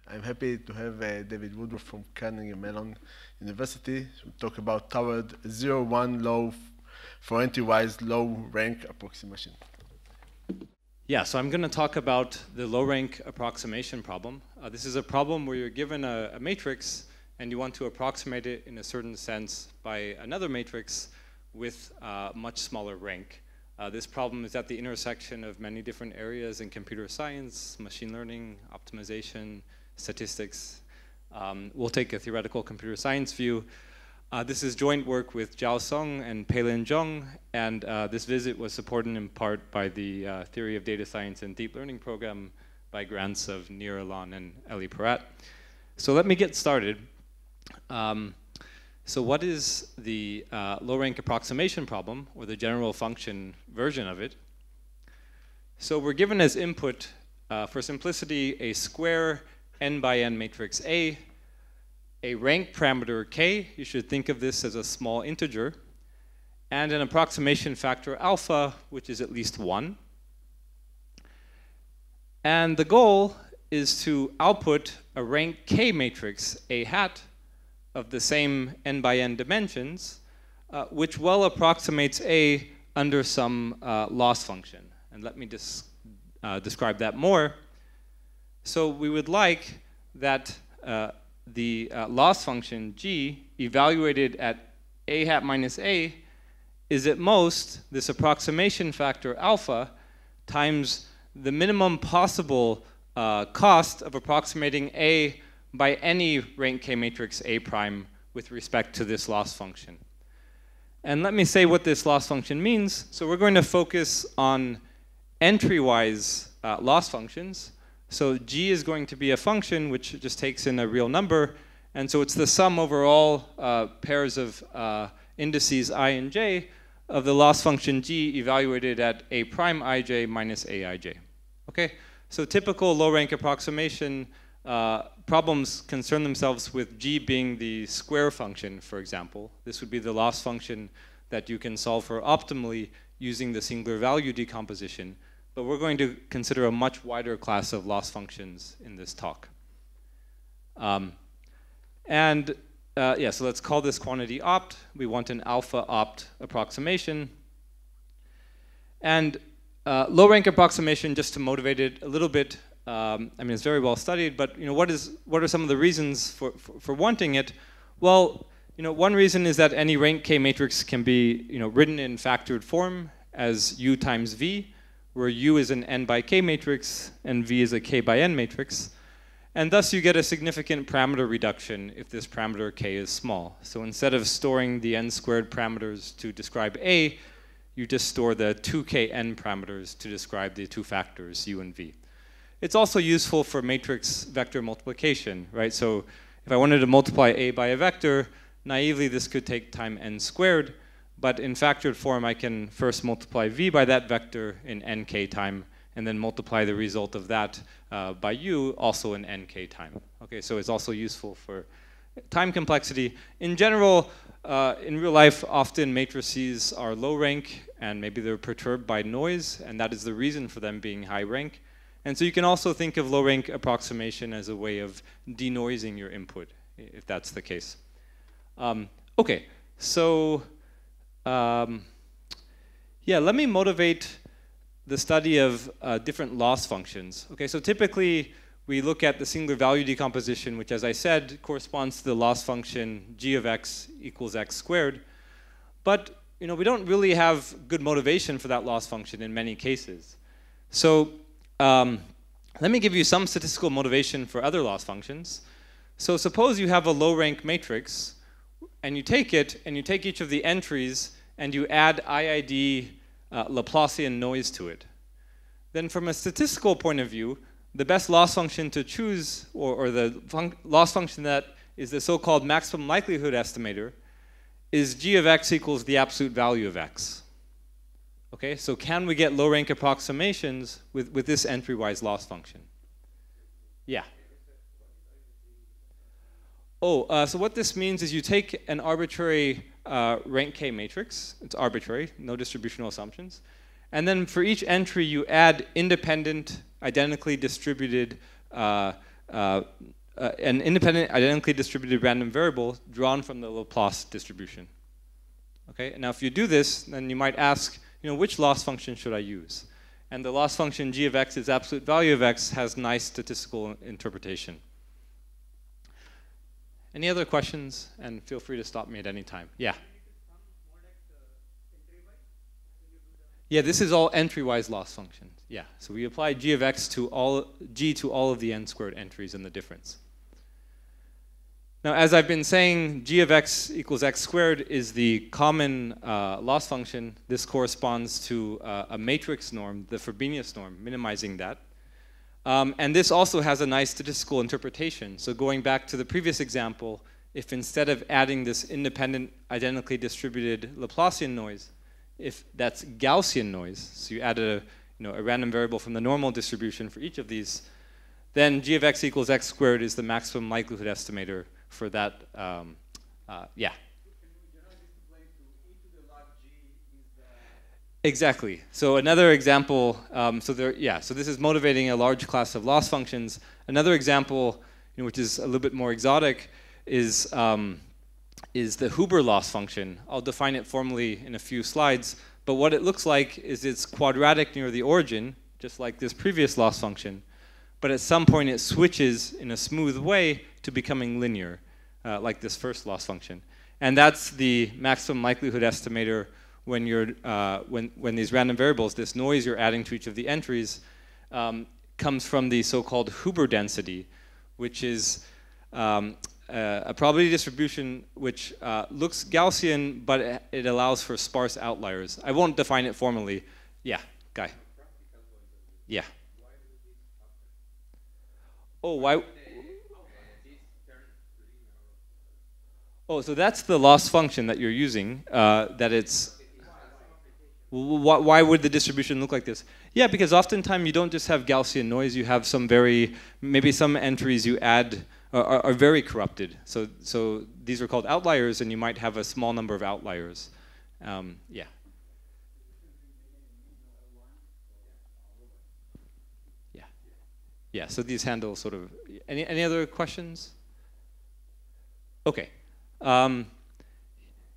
I'm happy to have David Woodruff from Carnegie Mellon University to talk about toward 0-1 low for entry-wise low-rank approximation. Yeah, so I'm going to talk about the low-rank approximation problem. This is a problem where you're given a matrix and you want to approximate it in a certain sense by another matrix with much smaller rank. This problem is at the intersection of many different areas in computer science, machine learning, optimization, statistics. We'll take a theoretical computer science view. This is joint work with Zhao Song and Peilin Zhong, and this visit was supported in part by the Theory of Data Science and Deep Learning program by grants of Nir Elan and Eli Parat. So let me get started. So what is the low-rank approximation problem, or the general function version of it? So we're given as input, for simplicity, a square n by n matrix A rank parameter k, you should think of this as a small integer, and an approximation factor alpha, which is at least 1. And the goal is to output a rank k matrix A hat of the same n by n dimensions, which well approximates A under some loss function. And let me describe that more. So we would like that the loss function g evaluated at A hat minus A is at most this approximation factor alpha times the minimum possible cost of approximating A by any rank k matrix A prime with respect to this loss function. And let me say what this loss function means. So we're going to focus on entry-wise loss functions. So g is going to be a function which just takes in a real number, and so it's the sum over all pairs of indices I and j of the loss function g evaluated at A prime ij minus aij. Okay? So typical low-rank approximation problems concern themselves with g being the square function, for example. This would be the loss function that you can solve for optimally using the singular value decomposition. But we're going to consider a much wider class of loss functions in this talk. Yeah, so let's call this quantity opt. We want an alpha opt approximation. And low-rank approximation, just to motivate it a little bit, I mean, it's very well studied, but what are some of the reasons for wanting it? Well, one reason is that any rank k matrix can be written in factored form as u times v, where u is an n by k matrix and v is a k by n matrix. And thus you get a significant parameter reduction if this parameter k is small. So instead of storing the n squared parameters to describe A, you just store the 2kn parameters to describe the two factors u and v. It's also useful for matrix vector multiplication, right? So if I wanted to multiply A by a vector, naively this could take time n squared. But in factored form, I can first multiply v by that vector in nk time, and then multiply the result of that by u, also in nk time. Okay, so it's also useful for time complexity. In general, in real life, often matrices are low rank, and maybe they're perturbed by noise, and that is the reason for them being high rank. And so you can also think of low rank approximation as a way of denoising your input, if that's the case. Okay, so yeah, let me motivate the study of different loss functions. Okay, so typically we look at the singular value decomposition, which, as I said, corresponds to the loss function g of x equals x squared. But we don't really have good motivation for that loss function in many cases. So let me give you some statistical motivation for other loss functions. So suppose you have a low-rank matrix, and you take it, and you take each of the entries, and you add IID Laplacian noise to it. Then from a statistical point of view, the best loss function to choose, or the loss function that is the so-called maximum likelihood estimator, is g of x equals the absolute value of x. Okay, so can we get low-rank approximations with this entry-wise loss function? Yeah. Oh, so what this means is you take an arbitrary rank k matrix. It's arbitrary, no distributional assumptions. And then for each entry, you add independent, identically distributed an independent, identically distributed random variable drawn from the Laplace distribution. Okay, and now if you do this, then you might ask, which loss function should I use? And the loss function g of x is absolute value of x has nice statistical interpretation. Any other questions? And feel free to stop me at any time. Yeah. Yeah, this is all entry-wise loss functions. Yeah, so we apply g of x to all of the n squared entries in the difference. Now, as I've been saying, g of x equals x squared is the common loss function. This corresponds to a matrix norm, the Frobenius norm, minimizing that. And this also has a nice statistical interpretation. So going back to the previous example, if instead of adding this independent, identically distributed Laplacian noise, if that's Gaussian noise, so you add a random variable from the normal distribution for each of these, then g of x equals x squared is the maximum likelihood estimator for that, yeah. Exactly. So another example, so this is motivating a large class of loss functions. Another example, which is a little bit more exotic, is the Huber loss function. I'll define it formally in a few slides, but what it looks like is it's quadratic near the origin, just like this previous loss function, but at some point it switches in a smooth way to becoming linear, like this first loss function. And that's the maximum likelihood estimator when you're when these random variables, this noise you're adding to each of the entries, comes from the so-called Huber density, which is a probability distribution which looks Gaussian, but it allows for sparse outliers. I won't define it formally. Yeah, Guy. Yeah. Oh, why? Oh, so that's the loss function that you're using. That it's. Why would the distribution look like this? Yeah, because oftentimes you don't just have Gaussian noise. You have some maybe some entries you add are very corrupted. So these are called outliers, and you might have a small number of outliers. Yeah. Yeah. Yeah. So these handle sort of any other questions? Okay.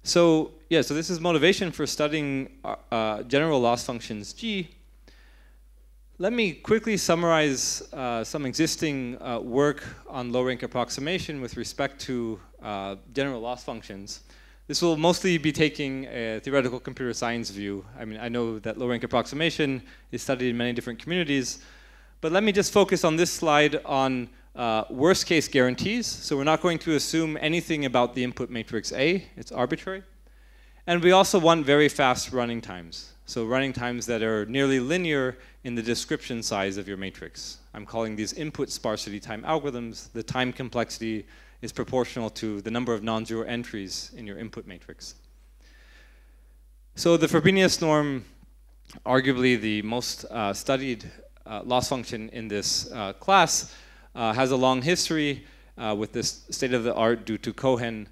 So this is motivation for studying general loss functions G. Let me quickly summarize some existing work on low-rank approximation with respect to general loss functions. This will mostly be taking a theoretical computer science view. I mean, I know that low-rank approximation is studied in many different communities, but let me just focus on this slide on worst case guarantees. So we're not going to assume anything about the input matrix A. It's arbitrary. And we also want very fast running times. So running times that are nearly linear in the description size of your matrix. I'm calling these input sparsity time algorithms. The time complexity is proportional to the number of non-zero entries in your input matrix. So the Frobenius norm, arguably the most studied loss function in this class, has a long history with this state-of-the-art due to Cohen.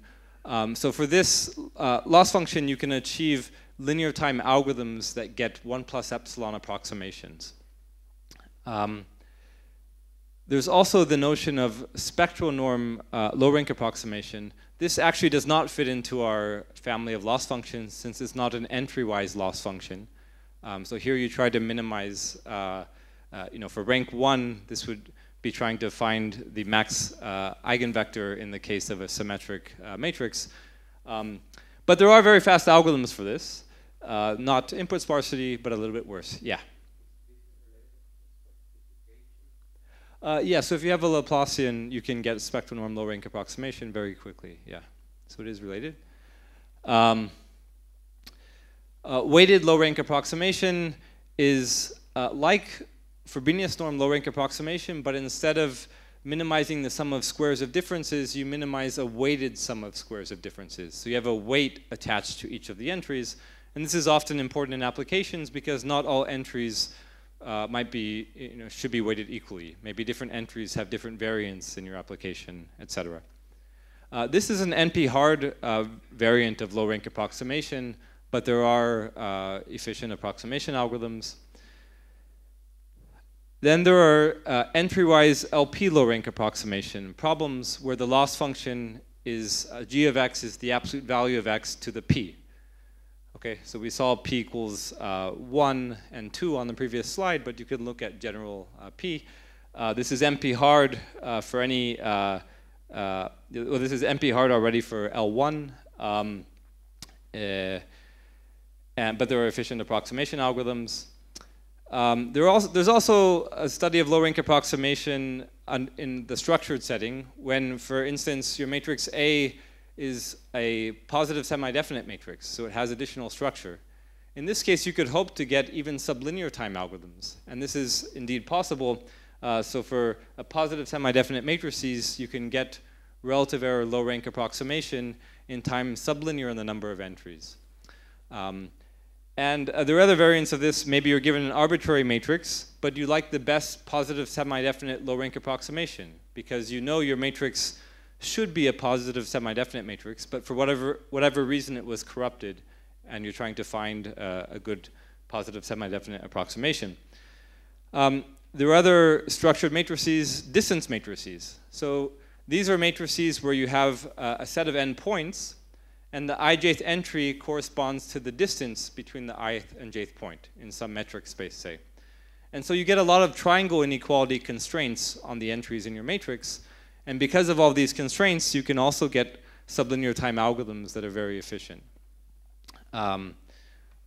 So for this loss function, you can achieve linear time algorithms that get 1 plus epsilon approximations. There's also the notion of spectral norm low-rank approximation. This actually does not fit into our family of loss functions since it's not an entry-wise loss function. So here you try to minimize, for rank 1, this would be trying to find the max eigenvector in the case of a symmetric matrix. But there are very fast algorithms for this. Not input sparsity, but a little bit worse. Yeah. Yeah, so if you have a Laplacian, you can get a spectral norm low-rank approximation very quickly. Yeah, so it is related. Weighted low-rank approximation is like Frobenius norm low-rank approximation, but instead of minimizing the sum of squares of differences, you minimize a weighted sum of squares of differences. So you have a weight attached to each of the entries. And this is often important in applications because not all entries should be weighted equally. Maybe different entries have different variance in your application, etc. This is an NP-hard variant of low-rank approximation, but there are efficient approximation algorithms. Then there are entry-wise LP low-rank approximation problems where the loss function is g of x is the absolute value of x to the p. Okay, so we saw p equals 1 and 2 on the previous slide, but you can look at general p. This is NP hard for any, well, this is NP hard already for L1, but there are efficient approximation algorithms. There's also a study of low-rank approximation in the structured setting when, for instance, your matrix A is a positive semi-definite matrix, so it has additional structure. In this case, you could hope to get even sublinear time algorithms, and this is indeed possible. So for a positive semi-definite matrices, you can get relative error low-rank approximation in time sublinear in the number of entries. And there are other variants of this. Maybe you're given an arbitrary matrix, but you like the best positive semi-definite low-rank approximation because you know your matrix should be a positive semi-definite matrix, but for whatever reason it was corrupted, and you're trying to find a good positive semi-definite approximation. There are other structured matrices, distance matrices. So these are matrices where you have a set of n points, and the ijth entry corresponds to the distance between the ith and jth point in some metric space, say. And so you get a lot of triangle inequality constraints on the entries in your matrix, and because of all these constraints, you can also get sublinear time algorithms that are very efficient.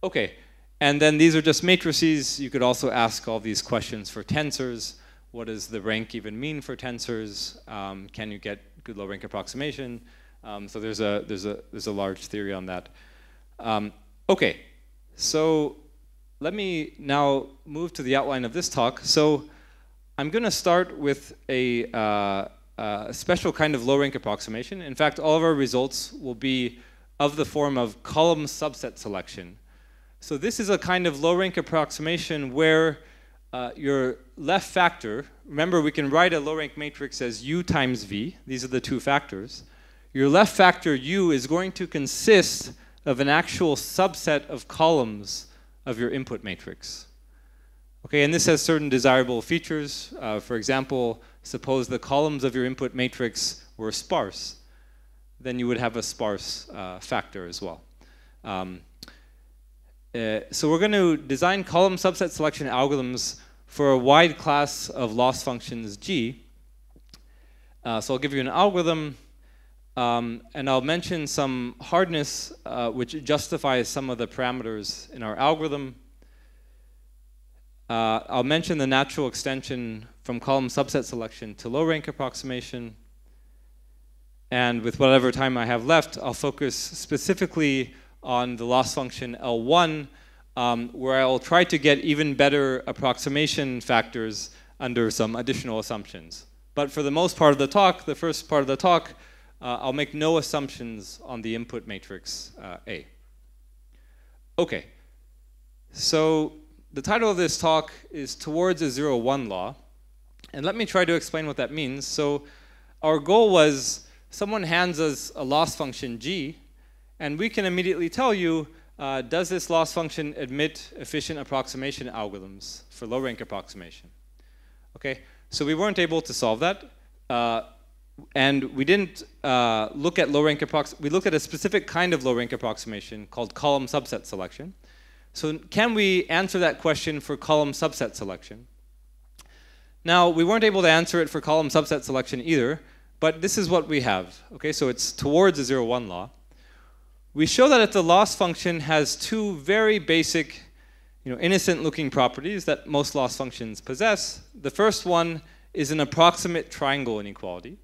Okay, and then these are just matrices. You could also ask all these questions for tensors. What does the rank even mean for tensors? Can you get good low-rank approximation? So there's a large theory on that. Okay, so let me now move to the outline of this talk. So I'm going to start with a special kind of low-rank approximation. In fact, all of our results will be of the form of column subset selection. So this is a kind of low-rank approximation where your left factor, remember we can write a low-rank matrix as u times v. These are the two factors. Your left factor u is going to consist of an actual subset of columns of your input matrix. Okay, and this has certain desirable features. For example, suppose the columns of your input matrix were sparse. Then you would have a sparse factor as well. So we're going to design column subset selection algorithms for a wide class of loss functions G. So I'll give you an algorithm, and I'll mention some hardness which justifies some of the parameters in our algorithm. I'll mention the natural extension from column subset selection to low-rank approximation. And with whatever time I have left, I'll focus specifically on the loss function L1, where I'll try to get even better approximation factors under some additional assumptions. But for the most part of the talk, the first part of the talk, I'll make no assumptions on the input matrix A. Okay, so the title of this talk is Towards a 0-1 Law. And let me try to explain what that means. So our goal was someone hands us a loss function G, and we can immediately tell you, does this loss function admit efficient approximation algorithms for low-rank approximation? Okay, so we weren't able to solve that. And we didn't look at low-rank approximation. We looked at a specific kind of low-rank approximation called column subset selection. So can we answer that question for column subset selection? Now, we weren't able to answer it for column subset selection either, but this is what we have. Okay, so it's towards a 0-1 law. We show that if the loss function has two very basic, innocent-looking properties that most loss functions possess. The first one is an approximate triangle inequality.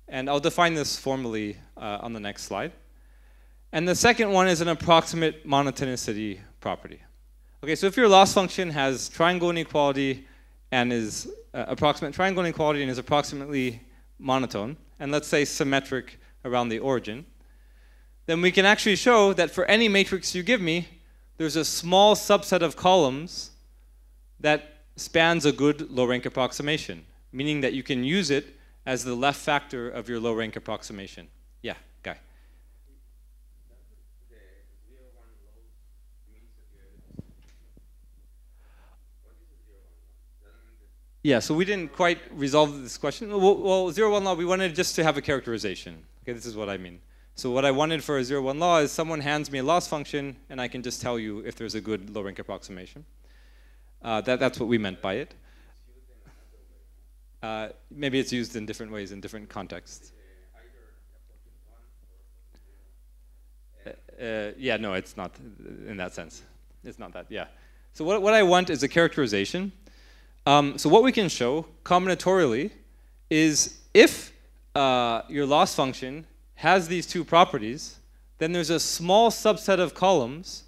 And I'll define this formally on the next slide. And the second one is an approximate monotonicity property. Okay, so if your loss function has triangle inequality and is approximate triangle inequality and is approximately monotone, and let's say symmetric around the origin, then we can actually show that for any matrix you give me, there's a small subset of columns that spans a good low-rank approximation, meaning that you can use it as the left factor of your low-rank approximation. Yeah, Guy. Yeah, so we didn't quite resolve this question. Well, 0-1 law, we wanted just to have a characterization. Okay, this is what I mean. So what I wanted for a 0-1 law is someone hands me a loss function, and I can just tell you if there's a good low-rank approximation. That's what we meant by it. Maybe it's used in different ways in different contexts. Yeah, no, it's not in that sense. It's not that, yeah. So what I want is a characterization. So what we can show combinatorially is if your loss function has these two properties, then there's a small subset of columns.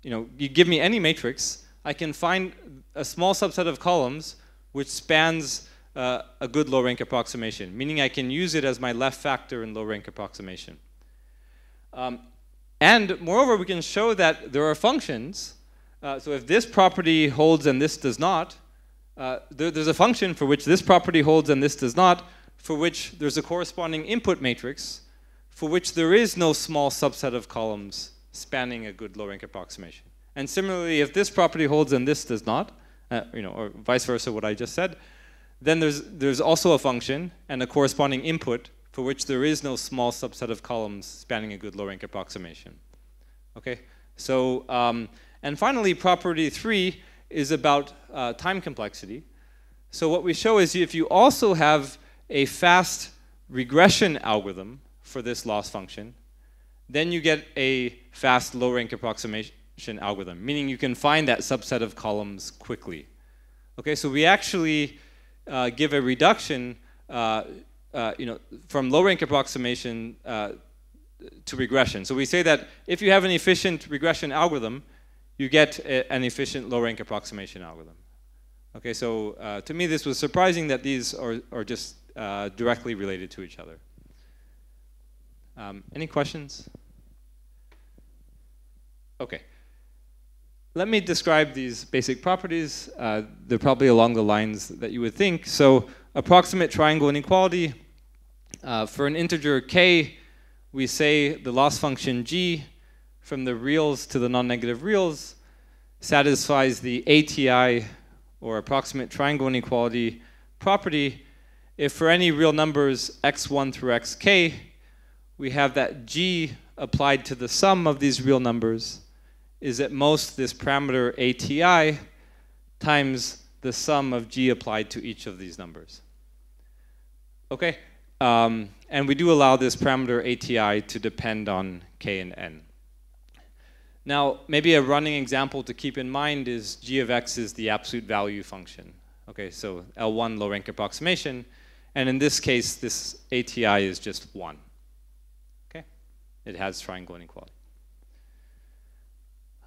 You give me any matrix, I can find a small subset of columns which spans a good low-rank approximation, meaning I can use it as my left factor in low-rank approximation. And moreover, we can show that there are functions. So if this property holds and this does not, there's a function for which this property holds and this does not, for which there's a corresponding input matrix, for which there is no small subset of columns spanning a good low-rank approximation. And similarly, if this property holds and this does not, or vice versa, what I just said, then there's also a function and a corresponding input for which there is no small subset of columns spanning a good low-rank approximation. Okay, so and finally, property 3 is about time complexity. So what we show is if you also have a fast regression algorithm for this loss function, then you get a fast low-rank approximation algorithm, meaning you can find that subset of columns quickly. Okay, so we actually give a reduction from low-rank approximation to regression. So we say that if you have an efficient regression algorithm, you get an efficient low-rank approximation algorithm. Okay, so to me this was surprising that these are just directly related to each other. Any questions? Okay. Let me describe these basic properties. They're probably along the lines that you would think. So approximate triangle inequality. For an integer k, we say the loss function g from the reals to the non-negative reals satisfies the ATI, or approximate triangle inequality, property if for any real numbers x1 through xk, we have that g applied to the sum of these real numbers is at most this parameter ATI times the sum of g applied to each of these numbers. Okay, and we do allow this parameter ATI to depend on k and n. Now, maybe a running example to keep in mind is g of x is the absolute value function. Okay, so L1 low-rank approximation, and in this case, this ATI is just 1. Okay, it has triangle inequality.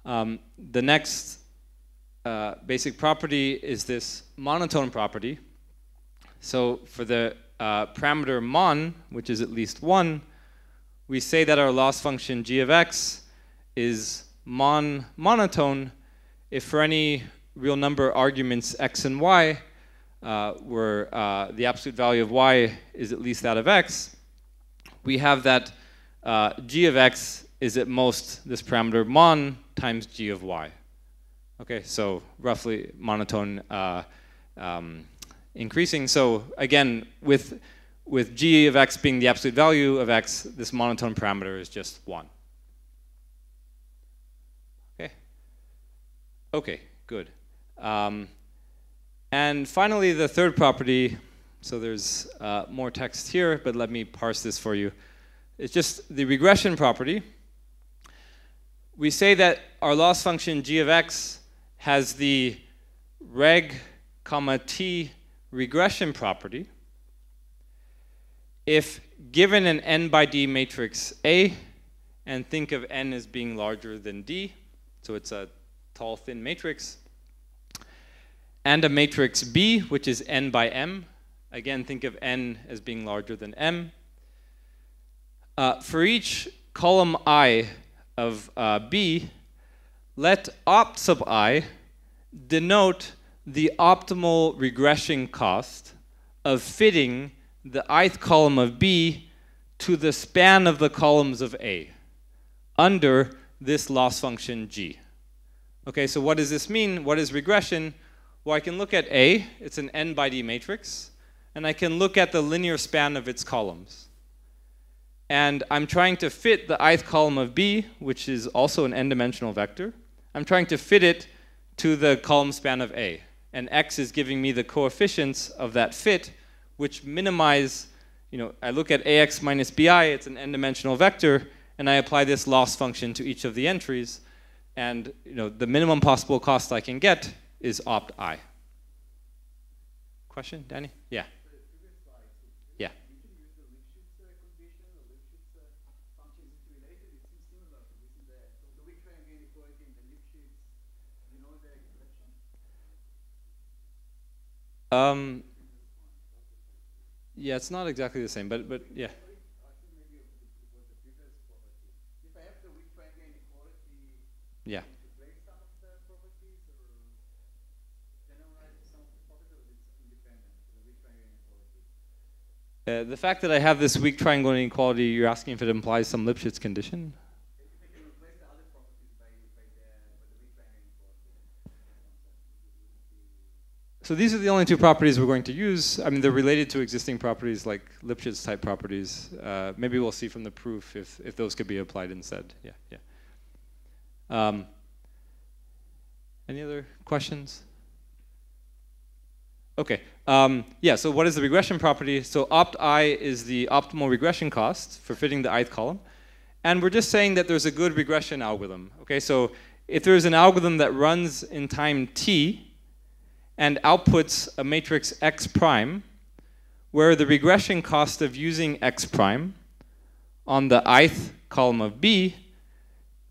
The next basic property is this monotone property. So for the parameter mon, which is at least 1, we say that our loss function g of x is monotone if for any real number arguments x and y, where the absolute value of y is at least that of x, we have that g of x is at most this parameter mon times g of y. Okay, so roughly monotone increasing. So again, with g of x being the absolute value of x, this monotone parameter is just 1. Okay. Okay, good. And finally, the third property. So there's more text here, but let me parse this for you. It's just the regression property. We say that our loss function g of x has the reg, t regression property if given an n by d matrix A, and think of n as being larger than d, so it's a tall, thin matrix, and a matrix B, which is n by m, again think of n as being larger than m. For each column I of B, let opt sub I denote the optimal regression cost of fitting the ith column of B to the span of the columns of A under this loss function G. Okay, so what does this mean? What is regression? Well, I can look at A, it's an n by d matrix, and I can look at the linear span of its columns. And I'm trying to fit the ith column of B, which is also an n-dimensional vector. I'm trying to fit it to the column span of A. And X is giving me the coefficients of that fit, which minimize, I look at AX minus BI, it's an n-dimensional vector, and I apply this loss function to each of the entries. And the minimum possible cost I can get is opt I. Question, Danny? Yeah. Yeah. Yeah, it's not exactly the same, but yeah. Yeah. The fact that I have this weak triangle inequality, you're asking if it implies some Lipschitz condition? So these are the only two properties we're going to use. I mean, they're related to existing properties like Lipschitz type properties. Maybe we'll see from the proof if those could be applied instead. Yeah. Any other questions? Okay. Yeah, so what is the regression property? So opt I is the optimal regression cost for fitting the ith column. And we're just saying that there's a good regression algorithm. Okay, so if there's an algorithm that runs in time t and outputs a matrix x prime, where the regression cost of using x prime on the ith column of B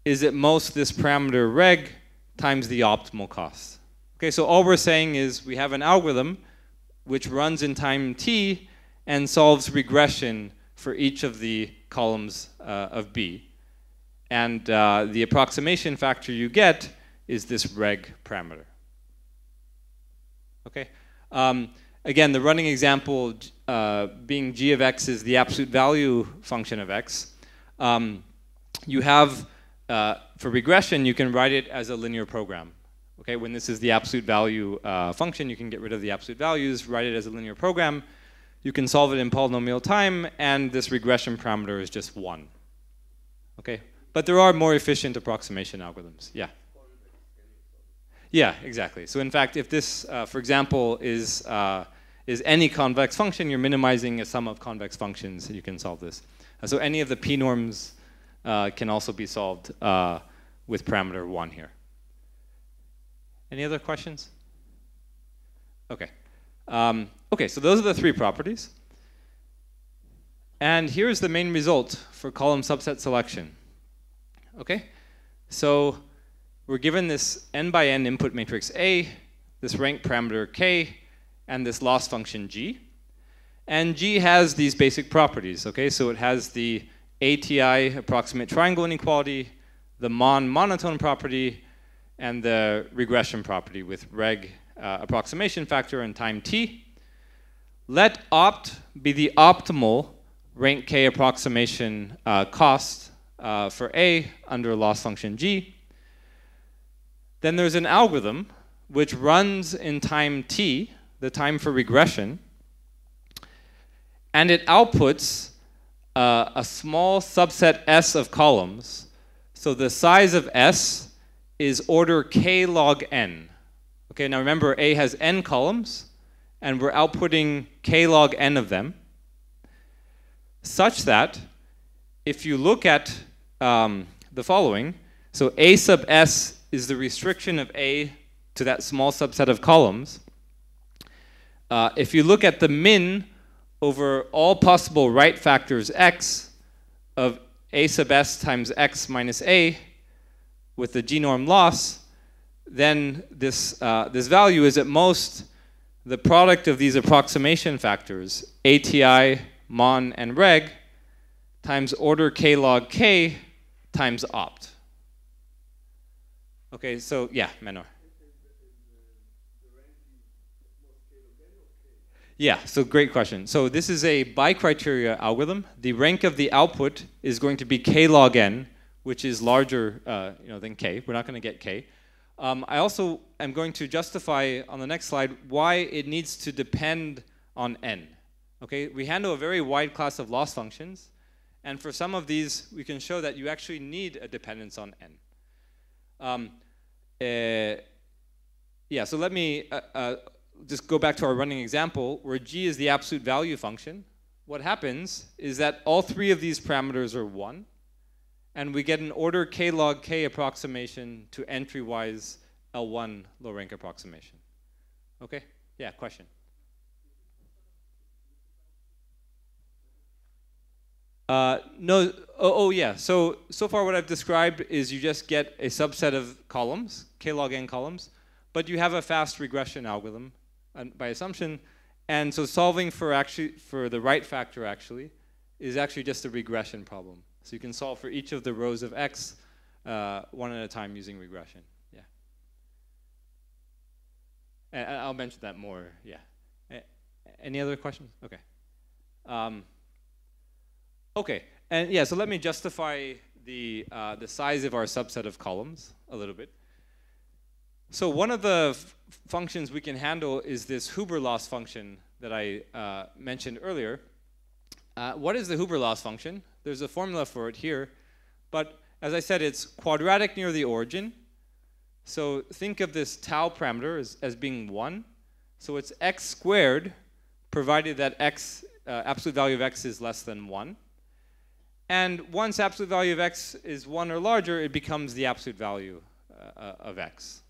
is at most this parameter reg times the optimal cost. Okay, so all we're saying is we have an algorithm which runs in time t and solves regression for each of the columns of B. And the approximation factor you get is this reg parameter. Okay. Again, the running example being g of x is the absolute value function of x. You have, for regression, you can write it as a linear program. Okay, when this is the absolute value function, you can get rid of the absolute values, write it as a linear program. You can solve it in polynomial time, and this regression parameter is just 1. Okay, but there are more efficient approximation algorithms. Yeah. Yeah, exactly. So in fact, if this, for example, is any convex function, you're minimizing a sum of convex functions, you can solve this. So any of the p norms can also be solved with parameter 1 here. Any other questions? Okay. Okay, so those are the three properties. And here's the main result for column subset selection. Okay, so we're given this n by n input matrix A, this rank parameter K, and this loss function G. And G has these basic properties, okay? So it has the ATI approximate triangle inequality, the monotone property, and the regression property with reg approximation factor and time t. Let opt be the optimal rank K approximation cost for A under loss function G. Then there's an algorithm which runs in time t, the time for regression, and it outputs a small subset S of columns. So the size of S is order k log n. Okay, now remember A has n columns, and we're outputting k log n of them, such that if you look at the following, so A sub S is the restriction of A to that small subset of columns. If you look at the min over all possible right factors x of A sub S times x minus A with the g-norm loss, then this, this value is at most the product of these approximation factors, ATI, mon, and reg, times order k log k times opt. Okay, so yeah, Menor. Yeah, so great question. So this is a bi-criteria algorithm. The rank of the output is going to be k log n, which is larger than k. We're not going to get k. I also am going to justify on the next slide why it needs to depend on n. Okay, we handle a very wide class of loss functions, and for some of these, we can show that you actually need a dependence on n. Yeah, so let me just go back to our running example where g is the absolute value function. What happens is that all three of these parameters are 1, and we get an order k log k approximation to entry-wise L1 low-rank approximation. Okay? Yeah, question? No, yeah. So far what I've described is you just get a subset of columns, k log n columns, but you have a fast regression algorithm by assumption. And so solving for the right factor is actually just a regression problem. So you can solve for each of the rows of x one at a time using regression. Yeah. And I'll mention that more. Yeah. Any other questions? Okay. Okay. And yeah. So let me justify the size of our subset of columns a little bit. So one of the functions we can handle is this Huber loss function that I mentioned earlier. What is the Huber loss function? There's a formula for it here, but as I said, it's quadratic near the origin. So think of this tau parameter as being 1. So it's x squared, provided that x absolute value of x is less than 1. And once absolute value of x is 1 or larger, it becomes the absolute value of x.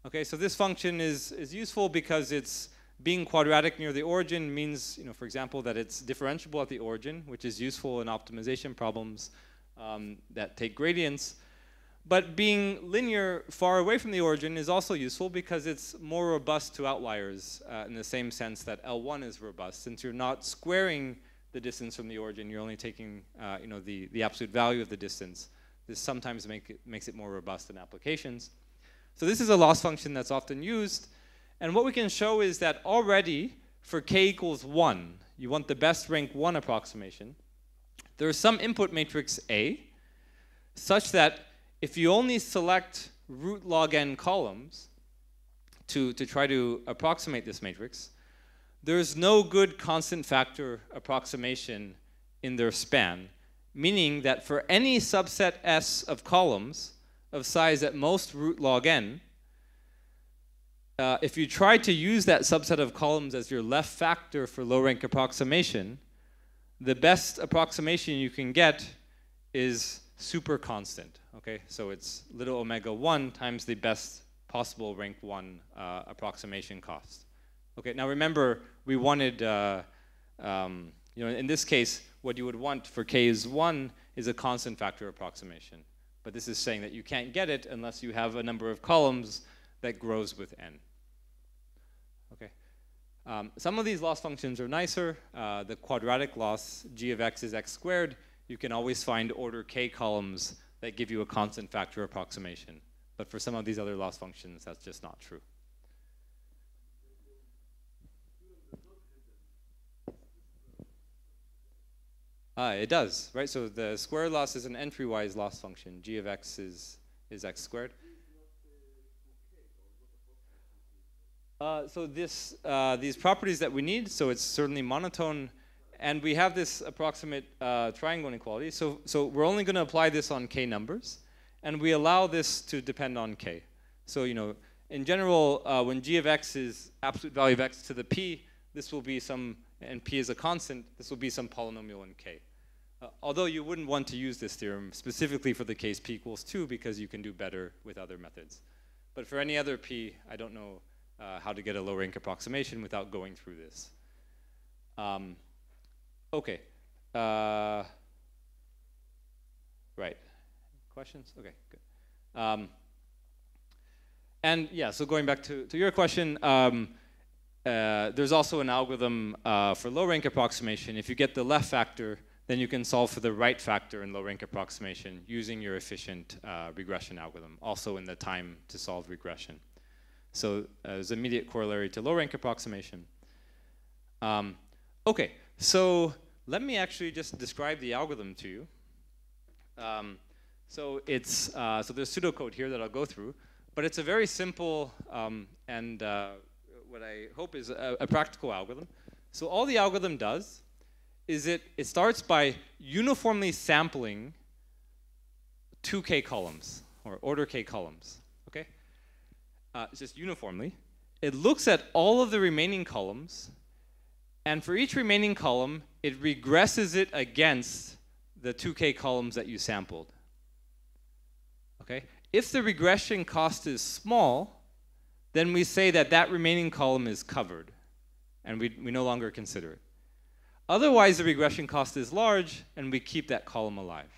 Okay, so this function is useful because it's being quadratic near the origin means, for example, that it's differentiable at the origin, which is useful in optimization problems that take gradients. But being linear far away from the origin is also useful because it's more robust to outliers in the same sense that L1 is robust. Since you're not squaring the distance from the origin, you're only taking the absolute value of the distance. This sometimes makes it more robust in applications. So this is a loss function that's often used. And what we can show is that already for k equals 1, you want the best rank 1 approximation. There is some input matrix A such that if you only select root log n columns to try to approximate this matrix, there's no good constant factor approximation in their span, meaning that for any subset S of columns of size at most root log n, if you try to use that subset of columns as your left factor for low rank approximation, the best approximation you can get is super constant. Okay, so it's little omega 1 times the best possible rank 1 approximation cost. Okay, now remember we wanted, in this case, what you would want for k is 1 is a constant factor approximation. But this is saying that you can't get it unless you have a number of columns that grows with n. Okay. Some of these loss functions are nicer. The quadratic loss, g of x is x squared. You can always find order k columns that give you a constant factor approximation. But for some of these other loss functions, that's just not true. It does, right? So the square loss is an entry-wise loss function. G of x is x squared. So these properties that we need, so it's certainly monotone, and we have this approximate triangle inequality. So we're only going to apply this on k numbers, and we allow this to depend on k. So in general, when g of x is absolute value of x to the p, this will be some, and p is a constant, this will be some polynomial in k. Although you wouldn't want to use this theorem specifically for the case p equals 2 because you can do better with other methods. But for any other p, I don't know how to get a low rank approximation without going through this. Okay. Right. Questions? Okay, good. And yeah, so going back to your question, there's also an algorithm for low rank approximation. If you get the left factor, then you can solve for the right factor in low rank approximation using your efficient regression algorithm, also in the time to solve regression. So there's immediate corollary to low rank approximation. Okay, so let me actually just describe the algorithm to you. So there's pseudocode here that I'll go through, But it's a very simple and what I hope is a practical algorithm. So all the algorithm does is it starts by uniformly sampling 2k columns, or order k columns, okay? It's just uniformly. It looks at all of the remaining columns, and for each remaining column, it regresses it against the 2k columns that you sampled, okay? If the regression cost is small, then we say that that remaining column is covered, and we no longer consider it. Otherwise, the regression cost is large, and we keep that column alive.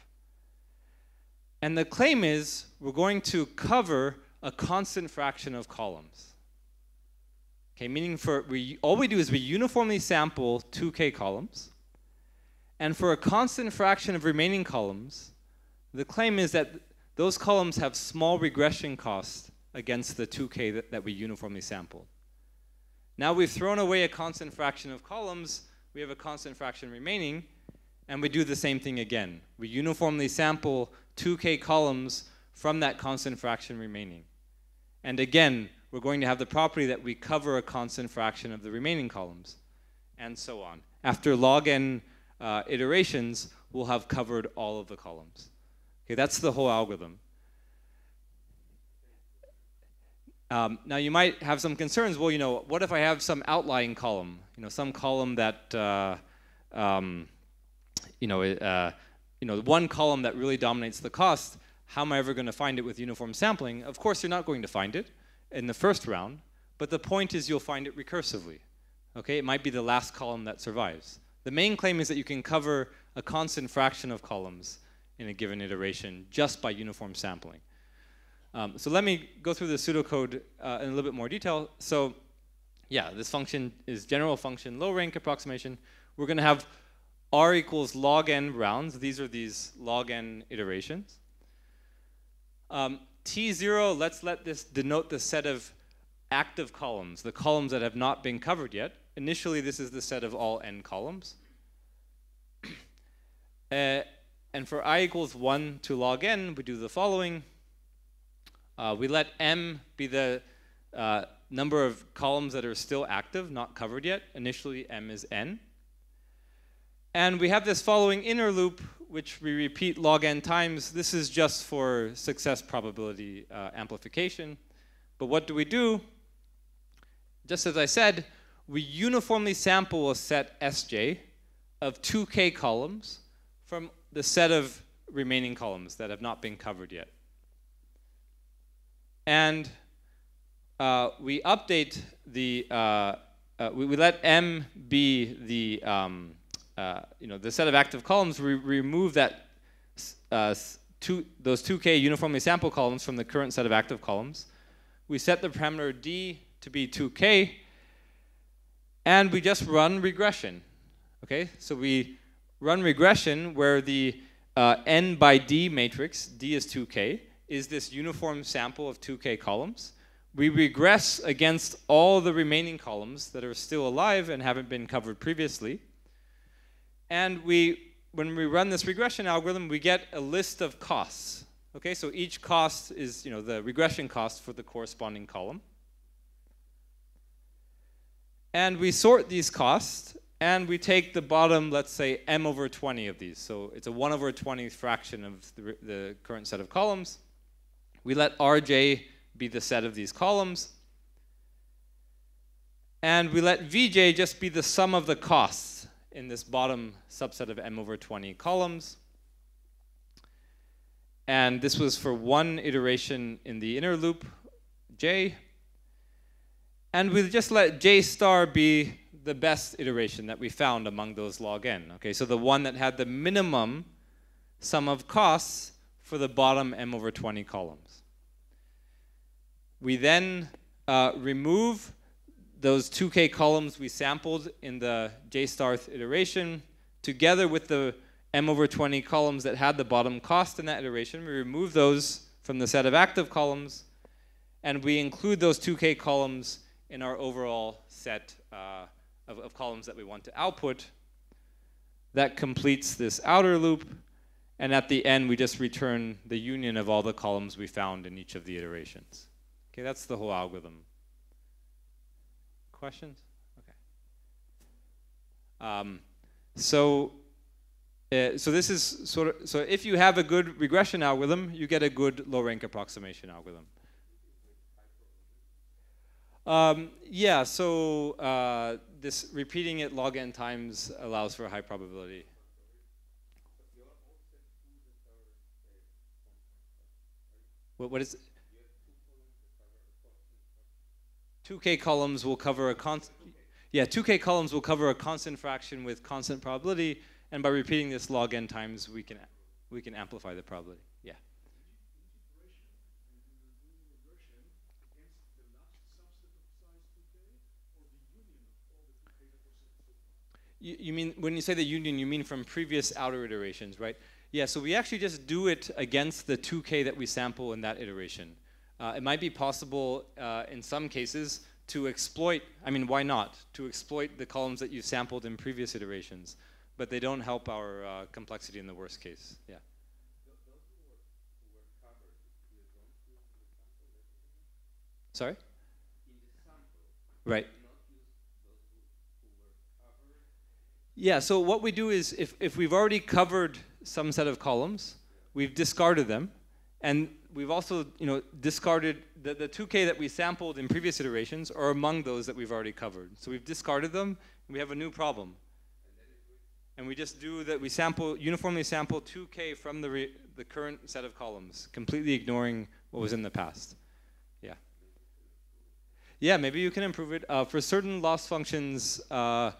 And the claim is we're going to cover a constant fraction of columns. Okay, meaning all we do is we uniformly sample 2k columns, and for a constant fraction of remaining columns, the claim is that those columns have small regression costs against the 2k that we uniformly sampled. Now we've thrown away a constant fraction of columns, we have a constant fraction remaining, and we do the same thing again. We uniformly sample 2k columns from that constant fraction remaining. And again, we're going to have the property that we cover a constant fraction of the remaining columns, and so on. After log n iterations, we'll have covered all of the columns. Okay, that's the whole algorithm. Now you might have some concerns. Well, you know, what if I have some outlying column? You know, some column that, one column that really dominates the cost. How am I ever going to find it with uniform sampling? Of course, you're not going to find it in the first round, but the point is you'll find it recursively. Okay, it might be the last column that survives. The main claim is that you can cover a constant fraction of columns in a given iteration just by uniform sampling. So let me go through the pseudocode in a little bit more detail. So yeah, this function is general function low rank approximation. We're going to have r equals log n rounds. These are these log n iterations. T0, let's let this denote the set of active columns, the columns that have not been covered yet. Initially, this is the set of all n columns. And for I equals 1 to log n, we do the following. We let m be the number of columns that are still active, not covered yet. Initially, m is n. And we have this following inner loop, which we repeat log n times. This is just for success probability amplification. But what do? Just as I said, we uniformly sample a set Sj of 2k columns from the set of remaining columns that have not been covered yet. And we update the, we let m be the, the set of active columns. We remove that those 2k uniformly sample columns from the current set of active columns. We set the parameter d to be 2k, and we just run regression. Okay, so we run regression where the n by d matrix, d is 2k, is this uniform sample of 2k columns. We regress against all the remaining columns that are still alive and haven't been covered previously. And when we run this regression algorithm, we get a list of costs. Okay, so each cost is the regression cost for the corresponding column. And we sort these costs, and we take the bottom, let's say, m over 20 of these. So it's a 1 over 20th fraction of the current set of columns. We let rj be the set of these columns. And we let vj just be the sum of the costs in this bottom subset of m over 20 columns. And this was for one iteration in the inner loop, j. And we just let j star be the best iteration that we found among those log n. Okay, so the one that had the minimum sum of costs for the bottom m over 20 columns. We then remove those 2k columns we sampled in the j starth iteration together with the m over 20 columns that had the bottom cost in that iteration. We remove those from the set of active columns, and we include those 2k columns in our overall set of columns that we want to output. That completes this outer loop, and at the end we just return the union of all the columns we found in each of the iterations. Okay, that's the whole algorithm. Questions? Okay. So this is sort of, so if you have a good regression algorithm, you get a good low rank approximation algorithm. Yeah, so this repeating it log n times allows for a high probability. What is it? 2k columns will cover a constant. Yeah, 2k columns will cover a constant fraction with constant probability, and by repeating this log n times, we can amplify the probability. Yeah. You mean, when you say the union, you mean from previous outer iterations, right? Yeah, so we actually just do it against the 2k that we sample in that iteration. It might be possible in some cases to exploit, I mean, why not? To exploit the columns that you sampled in previous iterations, but they don't help our complexity in the worst case, yeah. Sorry? Right. Yeah, so what we do is if we've already covered some set of columns, we've discarded them, and we've also discarded the 2k that we sampled in previous iterations are among those that we've already covered. So we've discarded them, and we have a new problem. And we just do that, we uniformly sample 2k from the current set of columns, completely ignoring what was in the past. Yeah. Yeah, maybe you can improve it. For certain loss functions, yeah,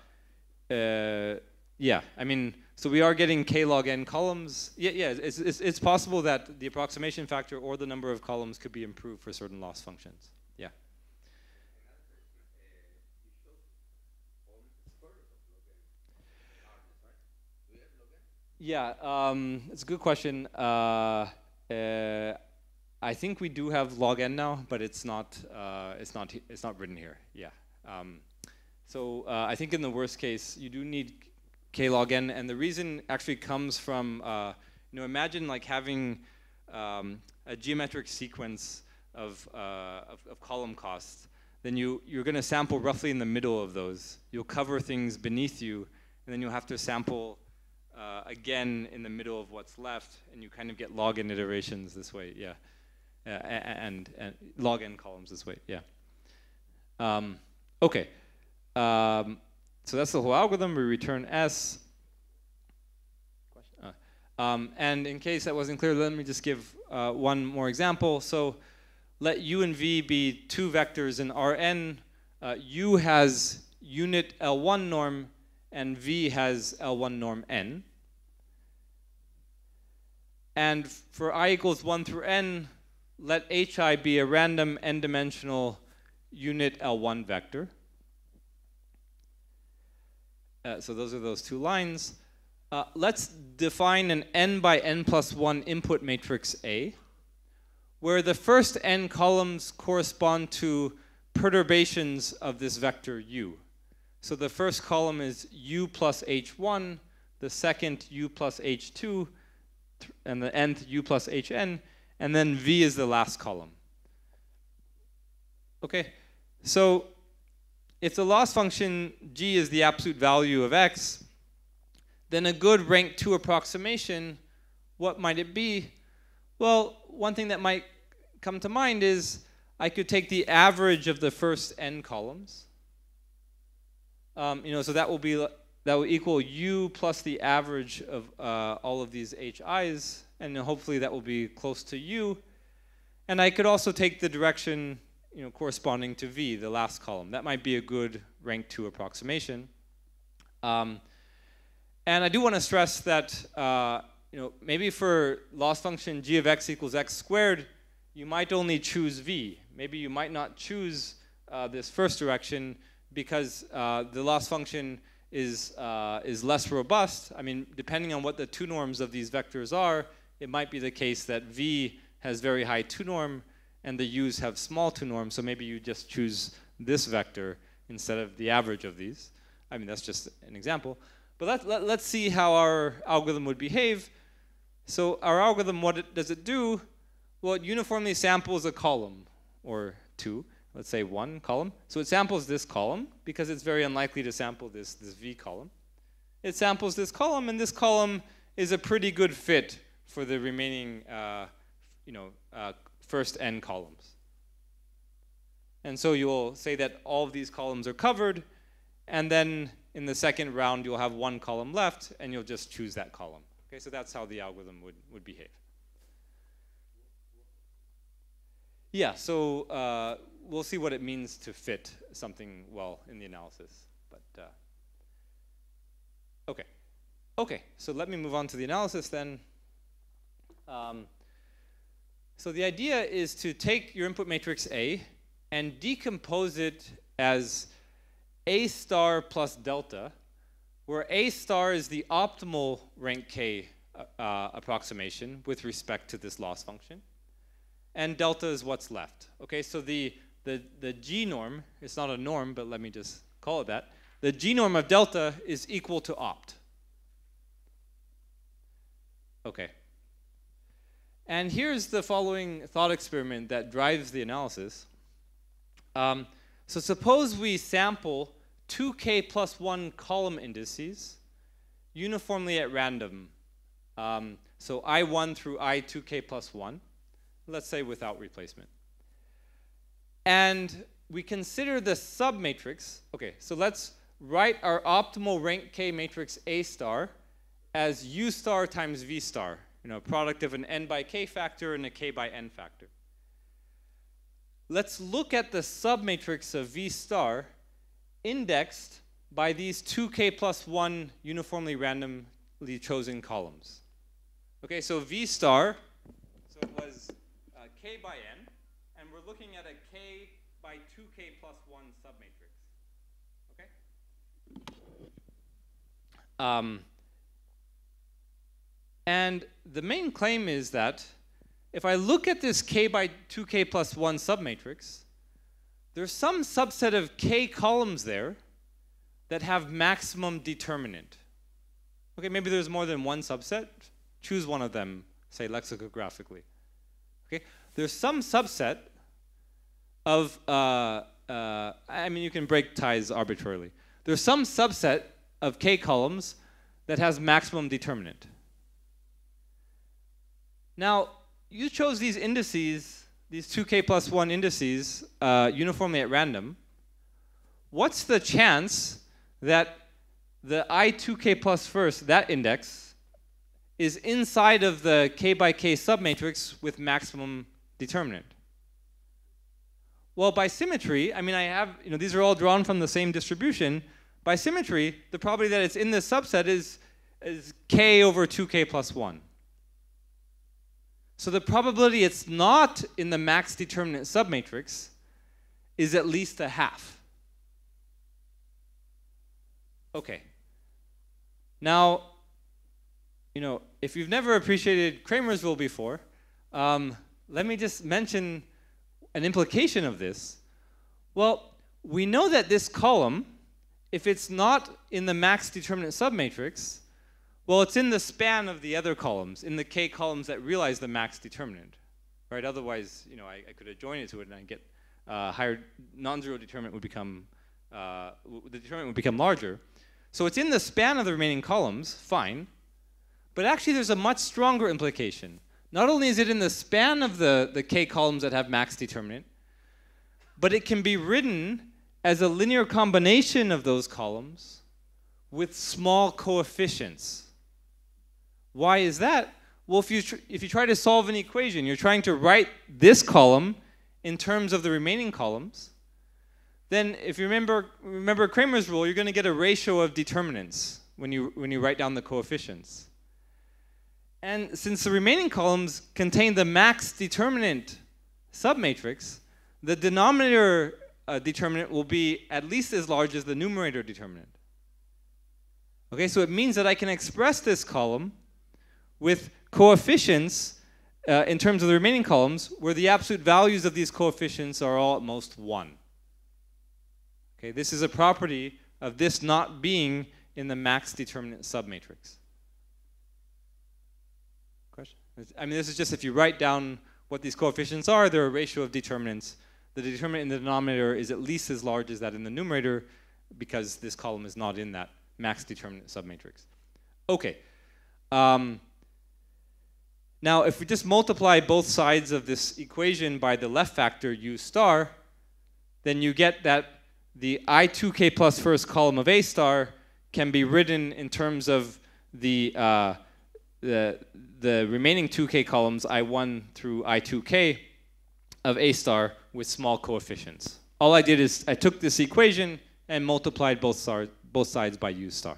I mean, so we are getting k log n columns. Yeah, it's possible that the approximation factor or the number of columns could be improved for certain loss functions. Yeah. Yeah, it's a good question. I think we do have log n now, but it's not written here. Yeah. So I think in the worst case, you do need k log n, and the reason actually comes from, imagine like having a geometric sequence of column costs. Then you're going to sample roughly in the middle of those. You'll cover things beneath you, and then you'll have to sample again in the middle of what's left, and you kind of get log n iterations this way, yeah, and log n columns this way, yeah. Okay. So that's the whole algorithm. We return S. And in case that wasn't clear, let me just give one more example. So let U and V be two vectors in Rn. U has unit L1 norm, and V has L1 norm n. And for I equals 1 through n, let Hi be a random n-dimensional unit L1 vector. So those are those two lines. Let's define an n by n plus 1 input matrix A, where the first n columns correspond to perturbations of this vector u. So the first column is u plus h1, the second u plus h2, and the nth u plus hn, and then v is the last column. Okay, so if the loss function g is the absolute value of x, then a good rank 2 approximation, what might it be? Well, one thing that might come to mind is I could take the average of the first n columns. So that will equal u plus the average of all of these hi's, and hopefully that will be close to u. And I could also take the direction corresponding to v, the last column. That might be a good rank 2 approximation. And I do want to stress that maybe for loss function g of x equals x squared, you might only choose v. Maybe you might not choose this first direction because the loss function is less robust. I mean, depending on what the 2 norms of these vectors are, it might be the case that v has very high 2 norm and the u's have small 2 norms, so maybe you just choose this vector instead of the average of these. I mean, that's just an example. But let's see how our algorithm would behave. So our algorithm, what does it do? Well, it uniformly samples a column, or 2, let's say 1 column. So it samples this column because it's very unlikely to sample this V column. It samples this column, and this column is a pretty good fit for the remaining first n columns. And so you'll say that all of these columns are covered, and then in the second round you'll have 1 column left, and you'll just choose that column. Okay, so that's how the algorithm would behave. Yeah, so we'll see what it means to fit something well in the analysis. But okay, so let me move on to the analysis then. So the idea is to take your input matrix A and decompose it as A star plus delta, where A star is the optimal rank K approximation with respect to this loss function, and delta is what's left. Okay, so the G norm, it's not a norm, but let me just call it that. The G norm of delta is equal to opt. Okay. And here's the following thought experiment that drives the analysis. So suppose we sample 2k plus 1 column indices uniformly at random. So I1 through I2k plus 1, let's say without replacement. And we consider the submatrix. Okay, so let's write our optimal rank K matrix A star as U star times V star, product of an n by k factor and a k by n factor. Let's look at the submatrix of V star indexed by these 2k plus 1 uniformly randomly chosen columns. Okay, so V star, so it was k by n, and we're looking at a k by 2k plus 1 submatrix. Okay? And the main claim is that if I look at this k by 2k plus 1 submatrix, there's some subset of k columns there that have maximum determinant. Okay, maybe there's more than one subset. Choose one of them, say lexicographically. Okay, there's some subset of, I mean, you can break ties arbitrarily. There's some subset of k columns that has maximum determinant. Now, you chose these indices, these 2k plus 1 indices, uniformly at random. What's the chance that the I2k plus first, that index, is inside of the k by k submatrix with maximum determinant? Well, by symmetry, I mean, I have, these are all drawn from the same distribution. By symmetry, the probability that it's in this subset is k over 2k plus 1. So the probability it's not in the max determinant submatrix is at least a half. Okay. Now, if you've never appreciated Cramer's rule before, let me just mention an implication of this. Well, we know that this column, if it's not in the max determinant submatrix, well, it's in the span of the other columns, in the k columns that realize the max determinant, right? Otherwise, I could adjoin it to it and I'd get higher non-zero determinant would become, the determinant would become larger. So it's in the span of the remaining columns, fine. But actually, there's a much stronger implication. Not only is it in the span of the k columns that have max determinant, but it can be written as a linear combination of those columns with small coefficients. Why is that? Well, if you try to solve an equation, you're trying to write this column in terms of the remaining columns, then if you remember Cramer's rule, you're going to get a ratio of determinants when you write down the coefficients. And since the remaining columns contain the max determinant submatrix, the denominator determinant will be at least as large as the numerator determinant. Okay, so it means that I can express this column with coefficients in terms of the remaining columns where the absolute values of these coefficients are all at most 1. Okay, this is a property of this not being in the max determinant submatrix. Question? I mean, this is just if you write down what these coefficients are, they're a ratio of determinants. the determinant in the denominator is at least as large as that in the numerator, because this column is not in that max determinant submatrix. Okay. Now, if we just multiply both sides of this equation by the left factor u star, then you get that the I2k plus first column of A star can be written in terms of the remaining 2k columns, I1 through I2k, of A star with small coefficients. All I did is I took this equation and multiplied both sides by u star.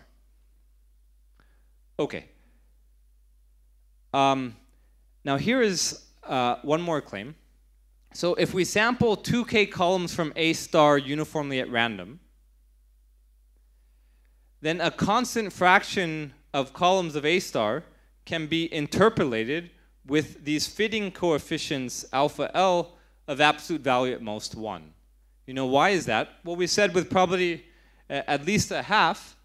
Okay. Now here is one more claim. So if we sample 2k columns from A star uniformly at random, then a constant fraction of columns of A star can be interpolated with these fitting coefficients alpha L of absolute value at most 1. You know, why is that? Well, we said with probability at least a half,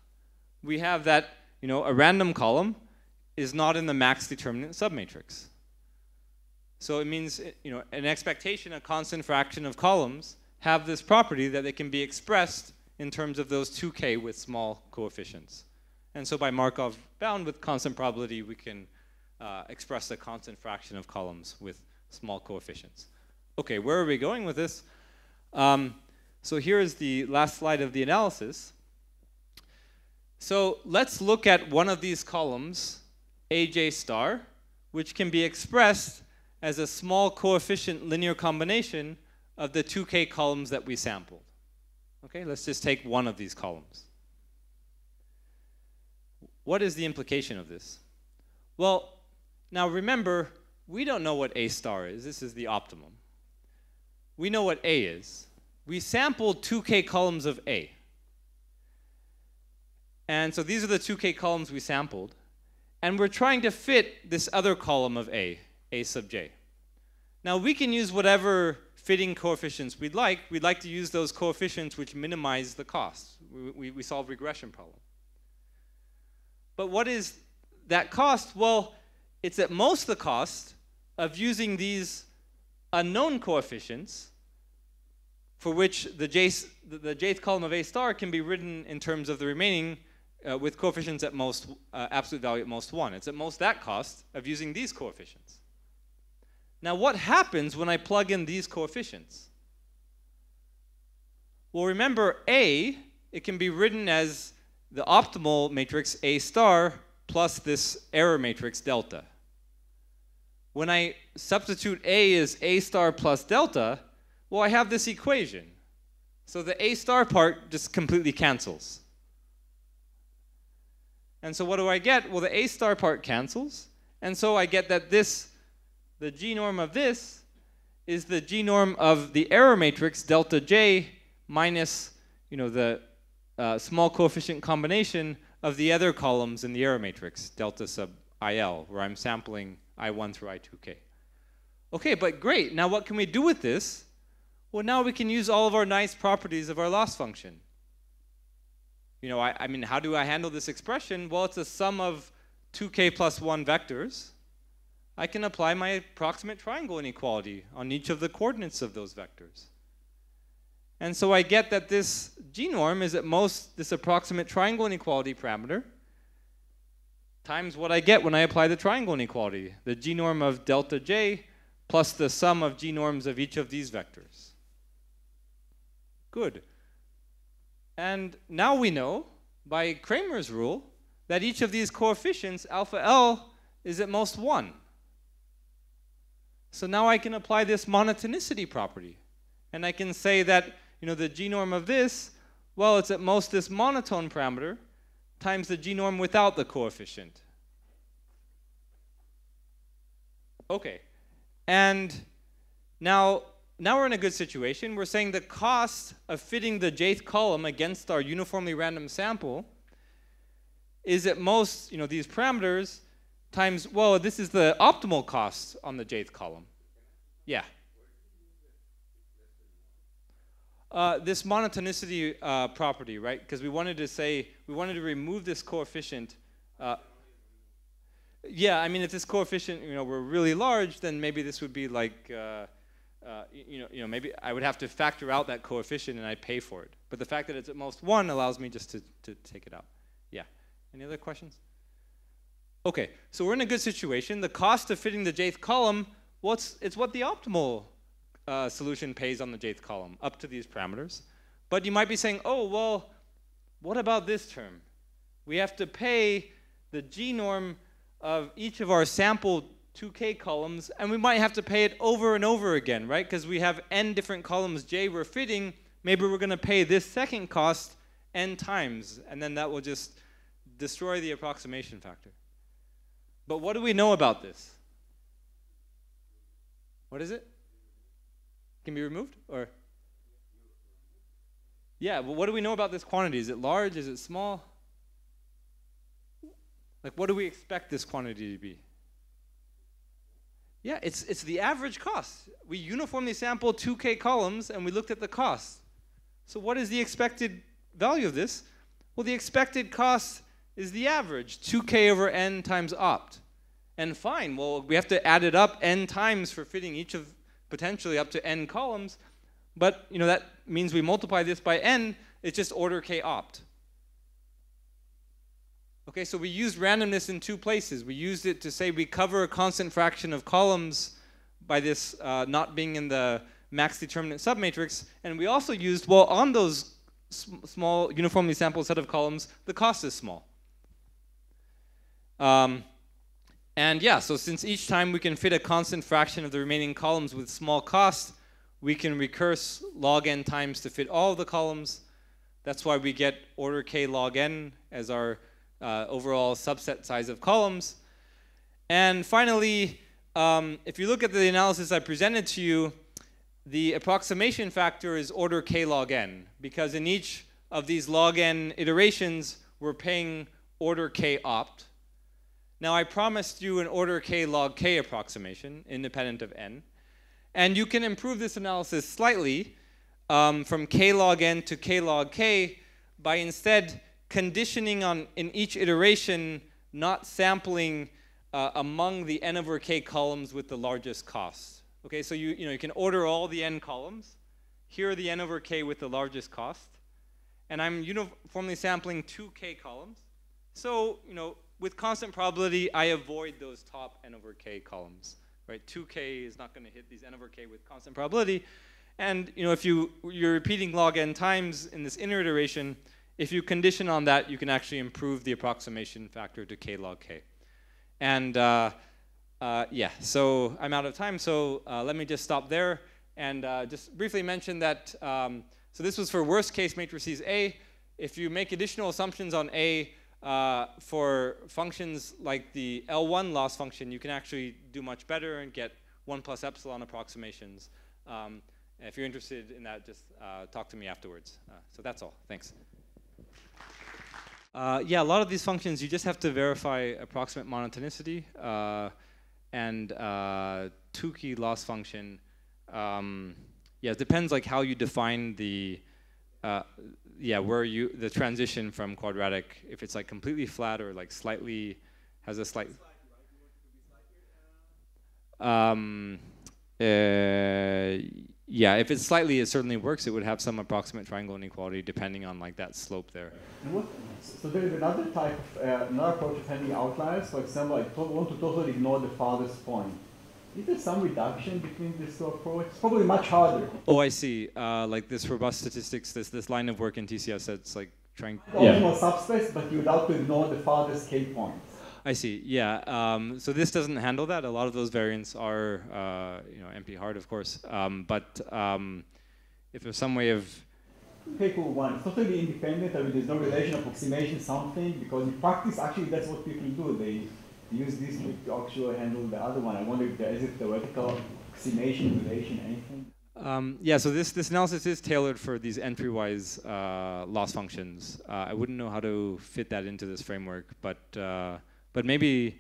we have that, you know, a random column is not in the max determinant submatrix. So it means, you know, an expectation, a constant fraction of columns have this property that they can be expressed in terms of those 2k with small coefficients. And so by Markov bound with constant probability, we can express a constant fraction of columns with small coefficients. Okay, where are we going with this? So here is the last slide of the analysis. So let's look at one of these columns, AJ star, which can be expressed as a small coefficient linear combination of the 2k columns that we sampled. Okay, let's just take one of these columns. What is the implication of this? Well, now remember, we don't know what A star is. This is the optimum. We know what A is. We sampled 2k columns of A. And so these are the 2k columns we sampled. And we're trying to fit this other column of A sub j. Now we can use whatever fitting coefficients we'd like. We'd like to use those coefficients which minimize the cost. We solve regression problem. But what is that cost? Well, it's at most the cost of using these unknown coefficients for which the jth column of A star can be written in terms of the remaining with coefficients at most, absolute value at most 1. It's at most that cost of using these coefficients. Now, what happens when I plug in these coefficients? Well, remember A, it can be written as the optimal matrix A star plus this error matrix delta. When I substitute A as A star plus delta, well, I have this equation. So the A star part just completely cancels. And so what do I get? Well, the A star part cancels. And so I get that this, the G norm of this, is the G norm of the error matrix delta J minus, you know, the small coefficient combination of the other columns in the error matrix, delta sub IL, where I'm sampling I1 through I2k. Okay, but great. Now what can we do with this? Well, now we can use all of our nice properties of our loss function. You know, I mean, how do I handle this expression? Well, it's a sum of 2k plus 1 vectors. I can apply my approximate triangle inequality on each of the coordinates of those vectors. And so I get that this G norm is at most this approximate triangle inequality parameter times what I get when I apply the triangle inequality, the G norm of delta J plus the sum of G norms of each of these vectors. Good. And now we know, by Kramer's rule, that each of these coefficients, alpha L, is at most 1. So now I can apply this monotonicity property. And I can say that, you know, the G norm of this, well, it's at most this monotone parameter times the G norm without the coefficient. Okay. And now we're in a good situation. We're saying the cost of fitting the jth column against our uniformly random sample is at most, you know, these parameters times, well, this is the optimal cost on the jth column. Yeah. This monotonicity property, right? Because we wanted to say, we wanted to remove this coefficient. Yeah, I mean, if this coefficient, you know, were really large, then maybe this would be like maybe I would have to factor out that coefficient and I pay for it. But the fact that it's at most 1 allows me just to take it out. Yeah. Any other questions? Okay, so we're in a good situation. The cost of fitting the jth column, it's what the optimal solution pays on the jth column, up to these parameters. But you might be saying, oh, well, what about this term? We have to pay the G norm of each of our sample 2K columns, and we might have to pay it over and over again, right? Because we have n different columns J we're fitting. Maybe we're going to pay this second cost n times, and then that will just destroy the approximation factor. But what do we know about this? What is it? Can be removed? Or? Yeah, but what do we know about this quantity? Is it large? Is it small? Like, what do we expect this quantity to be? Yeah, it's the average cost. We uniformly sampled 2K columns, and we looked at the cost. So what is the expected value of this? Well, the expected cost is the average, 2K over n times opt. And fine, well, we have to add it up n times for fitting each of potentially up to n columns. But that means we multiply this by n. It's just order k opt. Okay, so we used randomness in 2 places. We used it to say we cover a constant fraction of columns by this not being in the max determinant submatrix. And we also used, well, on those small uniformly sampled set of columns, the cost is small. And yeah, so since each time we can fit a constant fraction of the remaining columns with small cost, we can recurse log n times to fit all of the columns. That's why we get order k log n as our overall subset size of columns. And finally, if you look at the analysis I presented to you, the approximation factor is order k log n, because in each of these log n iterations, we're paying order k opt. Now, I promised you an order k log k approximation, independent of n. And you can improve this analysis slightly from k log n to k log k by instead conditioning on, in each iteration, not sampling among the n over k columns with the largest cost. Okay, so you can order all the n columns. Here are the n over k with the largest cost. And I'm uniformly sampling 2k columns. So, with constant probability, I avoid those top n over k columns. Right? 2k is not going to hit these n over k with constant probability. And if you're repeating log n times in this inner iteration, if you condition on that, you can actually improve the approximation factor to k log k. And yeah, so I'm out of time, so let me just stop there and just briefly mention that, so this was for worst case matrices A. If you make additional assumptions on A for functions like the L1 loss function, you can actually do much better and get 1 plus epsilon approximations. If you're interested in that, just talk to me afterwards. So that's all. Thanks. Yeah, a lot of these functions, you just have to verify approximate monotonicity and Tukey loss function. Yeah, it depends like how you define the the transition from quadratic, if it's like completely flat or like slightly has a slight. Yeah, if it's slightly, it certainly works. It would have some approximate triangle inequality depending on like that slope there. So there is another type of, another approach of handling outliers. For example, I want to totally ignore the farthest point. Is there some reduction between these two approaches? It's probably much harder. Oh, I see. Like this robust statistics, this line of work in TCS that's like trying. Optimal subspace, but you would have to ignore the farthest k points. I see. Yeah. So this doesn't handle that. A lot of those variants are, NP hard, of course. But if there's some way of Okay, cool. One, it's totally independent. I mean, there's no relation, approximation, something. Because in practice, actually, that's what people do. They use this to actually handle the other one. I wonder if there is a theoretical approximation, relation, anything. Yeah. So this analysis is tailored for these entry-wise loss functions. I wouldn't know how to fit that into this framework, but maybe,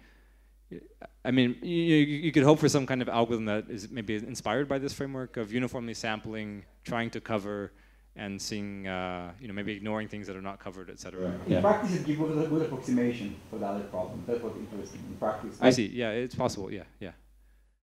I mean, you could hope for some kind of algorithm that is maybe inspired by this framework of uniformly sampling, trying to cover, and seeing, maybe ignoring things that are not covered, et cetera. In practice, it gives a good approximation for the other problem. That's what's interesting in practice. I see. Yeah, it's possible. Yeah, yeah.